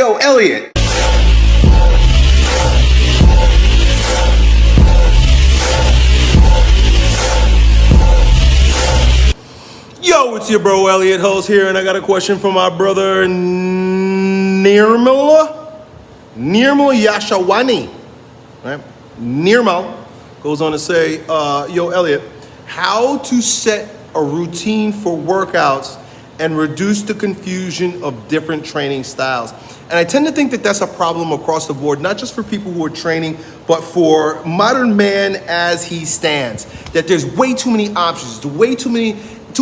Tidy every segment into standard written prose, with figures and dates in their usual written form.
Yo, Elliot. Yo, it's your bro Elliot, host here, and I got a question from my brother Nirmal Yashawani. Right? Nirmal goes on to say, yo, Elliot, how to set a routine for workouts and reduce the confusion of different training styles. And I tend to think that that's a problem across the board, not just for people who are training, but for modern man as he stands. That there's way too many options, too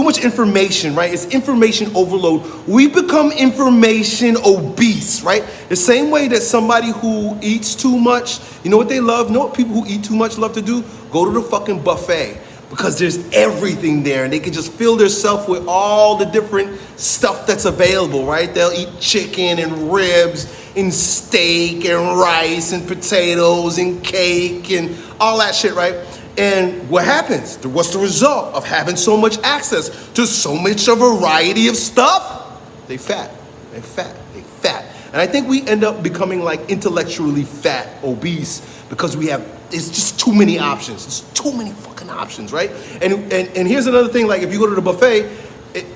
much information, right? It's information overload. We've become information obese, right? The same way that somebody who eats too much, you know what they love? You know what people who eat too much love to do? Go to the fucking buffet. Because there's everything there and they can just fill themselves with all the different stuff that's available, right? They'll eat chicken and ribs and steak and rice and potatoes and cake and all that shit, right? And what happens? What's the result of having so much access to so much a variety of stuff? They fat. And I think we end up becoming like intellectually fat, obese, because it's just too many options. It's too many fucking options, right? And here's another thing, like if you go to the buffet,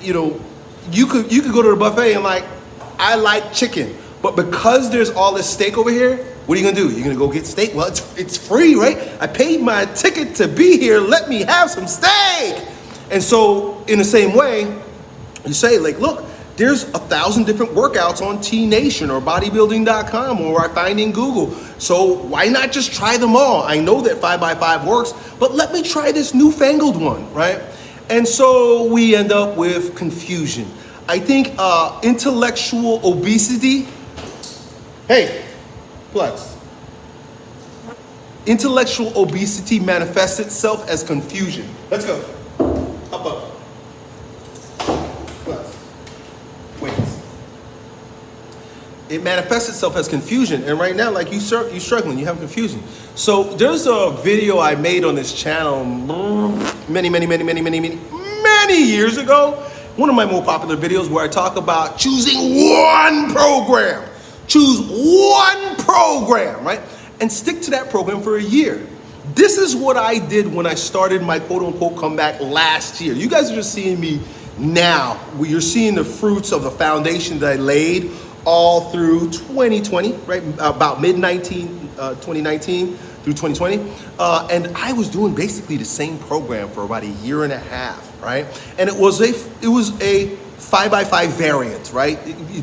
you could go to the buffet and like, I like chicken, but because there's all this steak over here, what are you gonna do? You're gonna go get steak? Well, it's free, right? I paid my ticket to be here, let me have some steak. And so in the same way, you say like, look, there's 1,000 different workouts on T Nation or bodybuilding.com or I find in Google. So why not just try them all? I know that 5x5 works, but let me try this newfangled one, right? And so we end up with confusion. I think intellectual obesity, hey, Plex. Intellectual obesity manifests itself as confusion. Let's go. Up, up. It manifests itself as confusion, and right now, like you're struggling, you have confusion. So there's a video I made on this channel many years ago. One of my more popular videos where I talk about choosing one program. Choose one program, right? And stick to that program for a year. This is what I did when I started my quote-unquote comeback last year. You guys are just seeing me now. You're seeing the fruits of the foundation that I laid all through 2020, right? About mid-2019 through 2020. And I was doing basically the same program for about a year and a half, right? And it was a 5x5 variant, right?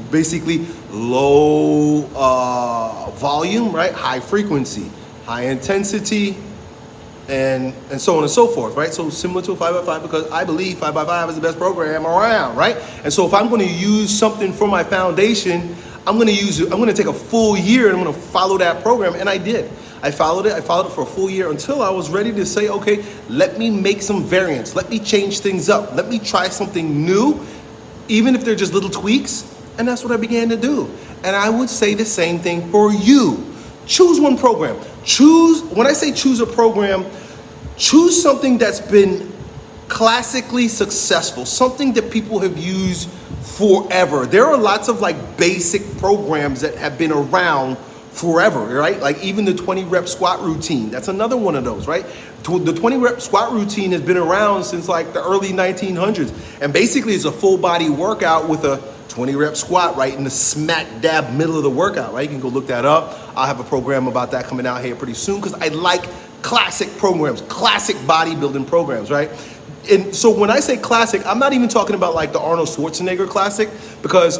Basically low volume, right? High frequency, high intensity, and so on and so forth, right? So similar to a 5x5 because I believe 5x5 is the best program around, right? And so if I'm going to use something for my foundation, I'm going to take a full year and I'm going to follow that program. And I did. I followed it for a full year until I was ready to say, okay, let me make some variants. Let me change things up. Let me try something new, even if they're just little tweaks. And that's what I began to do. And I would say the same thing for you. Choose one program. When I say choose a program, choose something that's been classically successful, something that people have used forever. There are lots of like basic programs that have been around forever, right? Like even the 20 rep squat routine, that's another one of those, right? The 20 rep squat routine has been around since like the early 1900s. And basically it's a full body workout with a 20 rep squat right in the smack dab middle of the workout, right? You can go look that up. I'll have a program about that coming out here pretty soon because I like classic programs, classic bodybuilding programs, right? And so when I say classic, I'm not even talking about like the Arnold Schwarzenegger classic because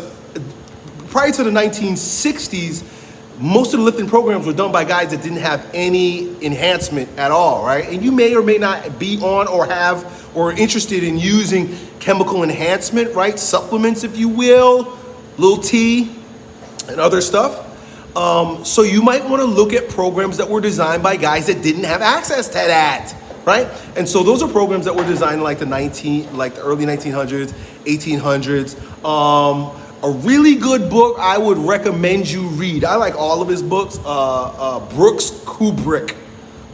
prior to the 1960s, most of the lifting programs were done by guys that didn't have any enhancement at all, right? And you may or may not be on or have or interested in using chemical enhancement, right? Supplements, if you will, little T and other stuff. So you might want to look at programs that were designed by guys that didn't have access to that, right? And so those are programs that were designed in like the early 1900s, 1800s. A really good book I would recommend you read. I like all of his books. Brooks Kubrick.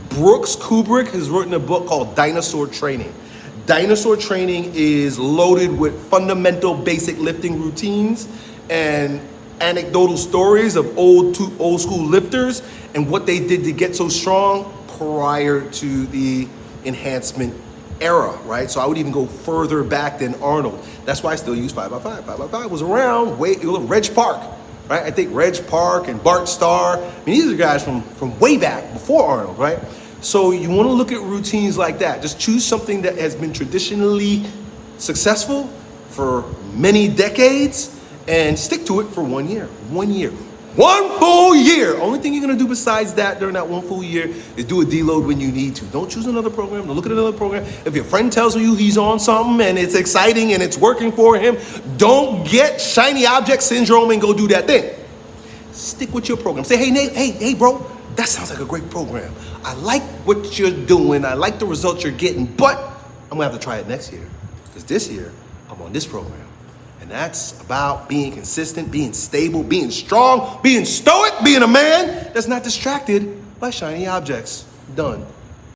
Brooks Kubrick has written a book called Dinosaur Training. Dinosaur Training is loaded with fundamental basic lifting routines and anecdotal stories of old school lifters and what they did to get so strong prior to the enhancement era, right? So I would even go further back than Arnold. That's why I still use 5x5. 5x5 was around Reg Park, right? I think Reg Park and Bart Starr. I mean, these are guys from way back before Arnold, right? So you want to look at routines like that. Just choose something that has been traditionally successful for many decades and stick to it for 1 year. 1 year. 1 full year. Only thing you're gonna do besides that during that 1 full year is do a deload when you need to. Don't choose another program. Don't look at another program. If your friend tells you he's on something and it's exciting and it's working for him, don't get shiny object syndrome and go do that thing. Stick with your program. Say, hey, Nate, hey, bro, that sounds like a great program. I like what you're doing. I like the results you're getting, but I'm gonna have to try it next year because this year I'm on this program. And that's about being consistent, being stable, being strong, being stoic, being a man that's not distracted by shiny objects. Done.